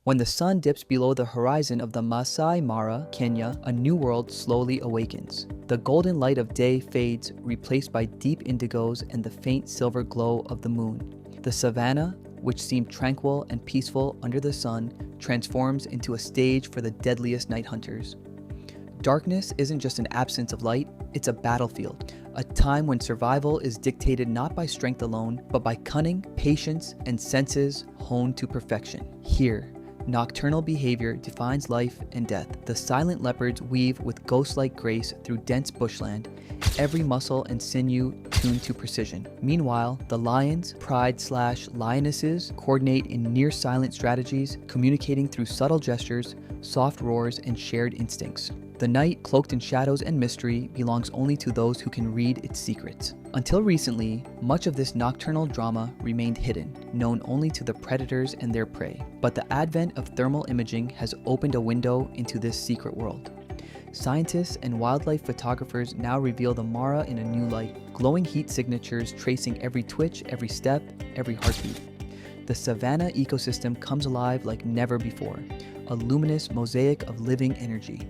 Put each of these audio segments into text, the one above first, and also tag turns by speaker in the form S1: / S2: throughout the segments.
S1: When the sun dips below the horizon of the Masai Mara, Kenya, a new world slowly awakens. The golden light of day fades, replaced by deep indigos and the faint silver glow of the moon. The savannah, which seemed tranquil and peaceful under the sun, transforms into a stage for the deadliest night hunters. Darkness isn't just an absence of light, it's a battlefield, a time when survival is dictated not by strength alone, but by cunning, patience, and senses honed to perfection. Here, nocturnal behavior defines life and death. The silent leopards weave with ghost-like grace through dense bushland, every muscle and sinew tuned to precision. Meanwhile, the lions, pride/lionesses, coordinate in near-silent strategies, communicating through subtle gestures, soft roars, and shared instincts. The night, cloaked in shadows and mystery, belongs only to those who can read its secrets. Until recently, much of this nocturnal drama remained hidden, known only to the predators and their prey. But the advent of thermal imaging has opened a window into this secret world. Scientists and wildlife photographers now reveal the Mara in a new light, glowing heat signatures tracing every twitch, every step, every heartbeat. The savanna ecosystem comes alive like never before, a luminous mosaic of living energy.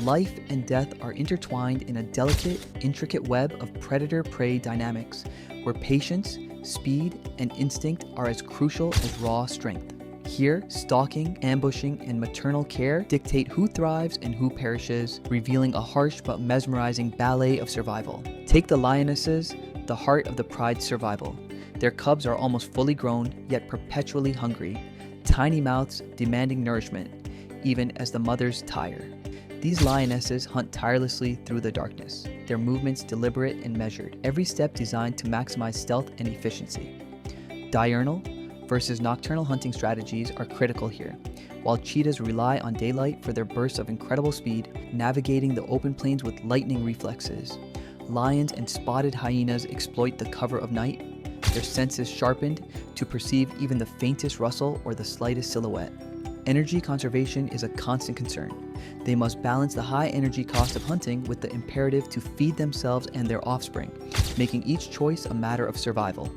S1: Life and death are intertwined in a delicate, intricate web of predator-prey dynamics, where patience, speed, and instinct are as crucial as raw strength. Here, stalking, ambushing, and maternal care dictate who thrives and who perishes, revealing a harsh but mesmerizing ballet of survival. Take the lionesses, the heart of the pride's survival. Their cubs are almost fully grown, yet perpetually hungry, tiny mouths demanding nourishment, even as the mothers tire. These lionesses hunt tirelessly through the darkness, their movements deliberate and measured, every step designed to maximize stealth and efficiency. Diurnal versus nocturnal hunting strategies are critical here. While cheetahs rely on daylight for their bursts of incredible speed, navigating the open plains with lightning reflexes, lions and spotted hyenas exploit the cover of night, their senses sharpened to perceive even the faintest rustle or the slightest silhouette. Energy conservation is a constant concern. They must balance the high energy cost of hunting with the imperative to feed themselves and their offspring, making each choice a matter of survival.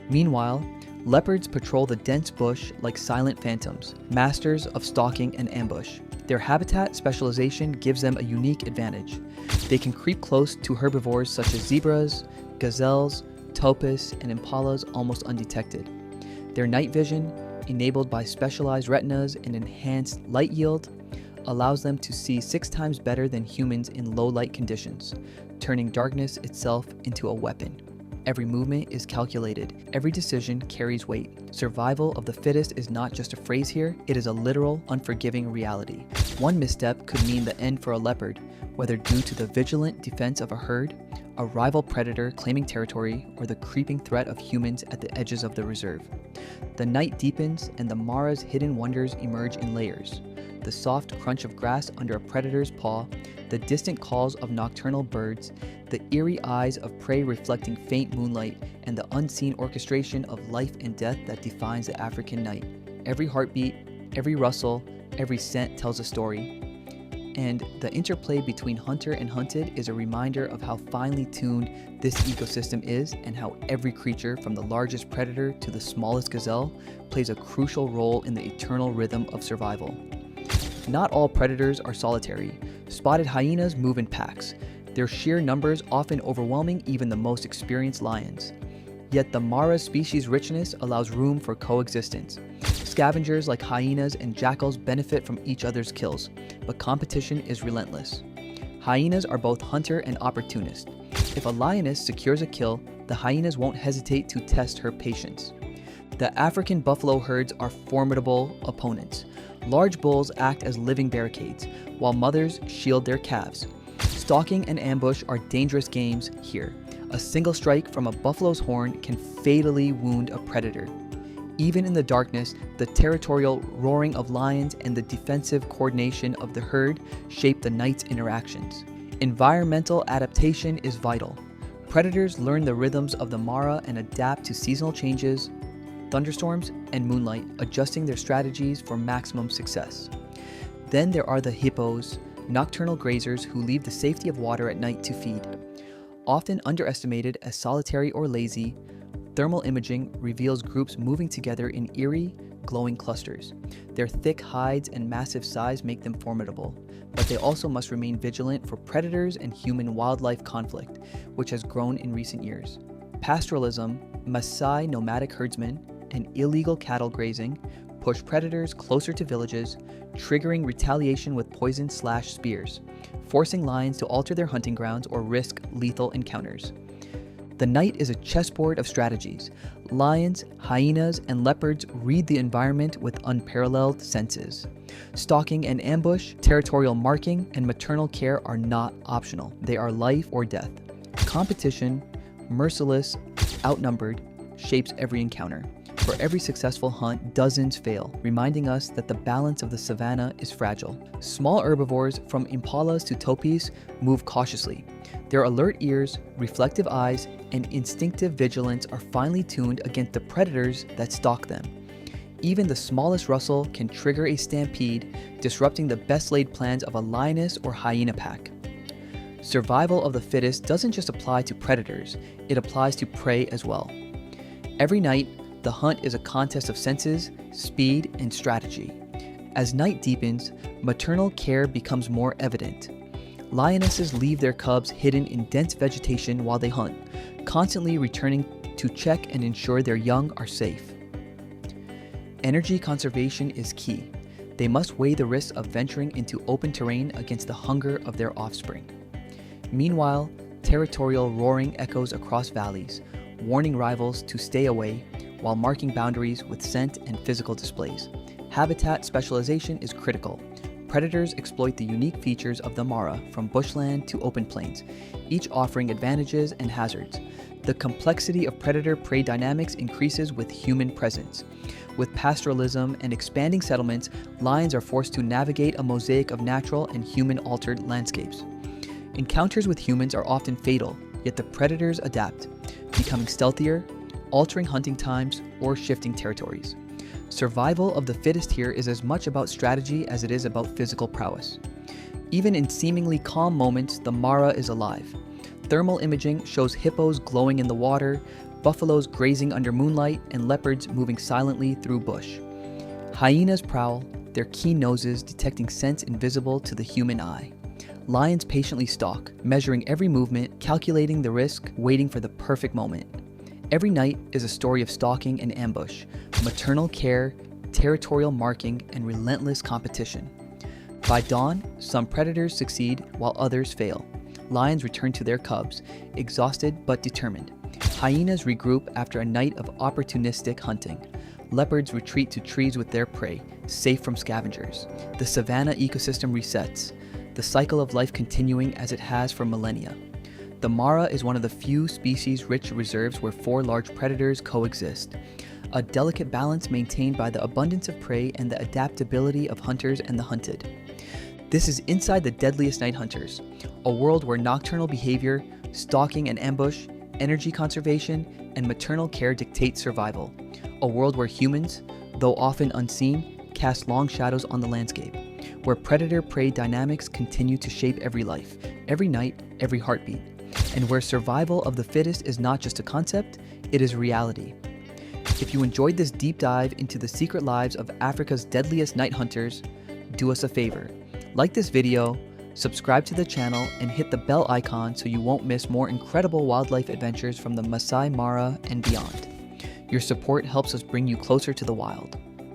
S1: Meanwhile, leopards patrol the dense bush like silent phantoms, masters of stalking and ambush. Their habitat specialization gives them a unique advantage. They can creep close to herbivores such as zebras, gazelles, topus, and impalas almost undetected. Their night vision, enabled by specialized retinas and enhanced light yield, allows them to see 6 times better than humans in low light conditions, turning darkness itself into a weapon. Every movement is calculated, every decision carries weight. Survival of the fittest is not just a phrase here, it is a literal, unforgiving reality. One misstep could mean the end for a leopard, whether due to the vigilant defense of a herd, a rival predator claiming territory, or the creeping threat of humans at the edges of the reserve. The night deepens and the Mara's hidden wonders emerge in layers. The soft crunch of grass under a predator's paw, the distant calls of nocturnal birds, the eerie eyes of prey reflecting faint moonlight, and the unseen orchestration of life and death that defines the African night. Every heartbeat, every rustle, every scent tells a story. And the interplay between hunter and hunted is a reminder of how finely tuned this ecosystem is and how every creature, from the largest predator to the smallest gazelle, plays a crucial role in the eternal rhythm of survival. Not all predators are solitary. Spotted hyenas move in packs, their sheer numbers often overwhelming even the most experienced lions. Yet the Mara's species richness allows room for coexistence. Scavengers like hyenas and jackals benefit from each other's kills, but competition is relentless. Hyenas are both hunter and opportunist. If a lioness secures a kill, the hyenas won't hesitate to test her patience. The African buffalo herds are formidable opponents. Large bulls act as living barricades, while mothers shield their calves. Stalking and ambush are dangerous games here. A single strike from a buffalo's horn can fatally wound a predator. Even in the darkness, the territorial roaring of lions and the defensive coordination of the herd shape the night's interactions. Environmental adaptation is vital. Predators learn the rhythms of the Mara and adapt to seasonal changes, thunderstorms, and moonlight, adjusting their strategies for maximum success. Then there are the hippos, nocturnal grazers who leave the safety of water at night to feed. Often underestimated as solitary or lazy, thermal imaging reveals groups moving together in eerie, glowing clusters. Their thick hides and massive size make them formidable, but they also must remain vigilant for predators and human-wildlife conflict, which has grown in recent years. Pastoralism, Maasai nomadic herdsmen, and illegal cattle grazing push predators closer to villages, triggering retaliation with poison/spears, forcing lions to alter their hunting grounds or risk lethal encounters. The night is a chessboard of strategies. Lions, hyenas, and leopards read the environment with unparalleled senses. Stalking and ambush, territorial marking, and maternal care are not optional. They are life or death. Competition, merciless, outnumbered, shapes every encounter. For every successful hunt, dozens fail, reminding us that the balance of the savanna is fragile. Small herbivores, from impalas to topis, move cautiously. Their alert ears, reflective eyes, and instinctive vigilance are finely tuned against the predators that stalk them. Even the smallest rustle can trigger a stampede, disrupting the best-laid plans of a lioness or hyena pack. Survival of the fittest doesn't just apply to predators, it applies to prey as well. Every night, the hunt is a contest of senses, speed, and strategy. As night deepens, maternal care becomes more evident. Lionesses leave their cubs hidden in dense vegetation while they hunt, constantly returning to check and ensure their young are safe. Energy conservation is key. They must weigh the risks of venturing into open terrain against the hunger of their offspring. Meanwhile, territorial roaring echoes across valleys, warning rivals to stay away while marking boundaries with scent and physical displays. Habitat specialization is critical. Predators exploit the unique features of the Mara, from bushland to open plains, each offering advantages and hazards. The complexity of predator-prey dynamics increases with human presence. With pastoralism and expanding settlements, lions are forced to navigate a mosaic of natural and human-altered landscapes. Encounters with humans are often fatal, yet the predators adapt, becoming stealthier, altering hunting times, or shifting territories. Survival of the fittest here is as much about strategy as it is about physical prowess. Even in seemingly calm moments, the Mara is alive. Thermal imaging shows hippos glowing in the water, buffaloes grazing under moonlight, and leopards moving silently through bush. Hyenas prowl, their keen noses detecting scents invisible to the human eye. Lions patiently stalk, measuring every movement, calculating the risk, waiting for the perfect moment. Every night is a story of stalking and ambush, maternal care, territorial marking, and relentless competition. By dawn, some predators succeed while others fail. Lions return to their cubs, exhausted but determined. Hyenas regroup after a night of opportunistic hunting. Leopards retreat to trees with their prey, safe from scavengers. The savanna ecosystem resets, the cycle of life continuing as it has for millennia. The Mara is one of the few species-rich reserves where four large predators coexist, a delicate balance maintained by the abundance of prey and the adaptability of hunters and the hunted. This is Inside the Deadliest Night Hunters, a world where nocturnal behavior, stalking and ambush, energy conservation, and maternal care dictate survival. A world where humans, though often unseen, cast long shadows on the landscape, where predator-prey dynamics continue to shape every life, every night, every heartbeat, and where survival of the fittest is not just a concept, it is reality. If you enjoyed this deep dive into the secret lives of Africa's deadliest night hunters, do us a favor. Like this video, subscribe to the channel, and hit the bell icon so you won't miss more incredible wildlife adventures from the Masai Mara and beyond. Your support helps us bring you closer to the wild.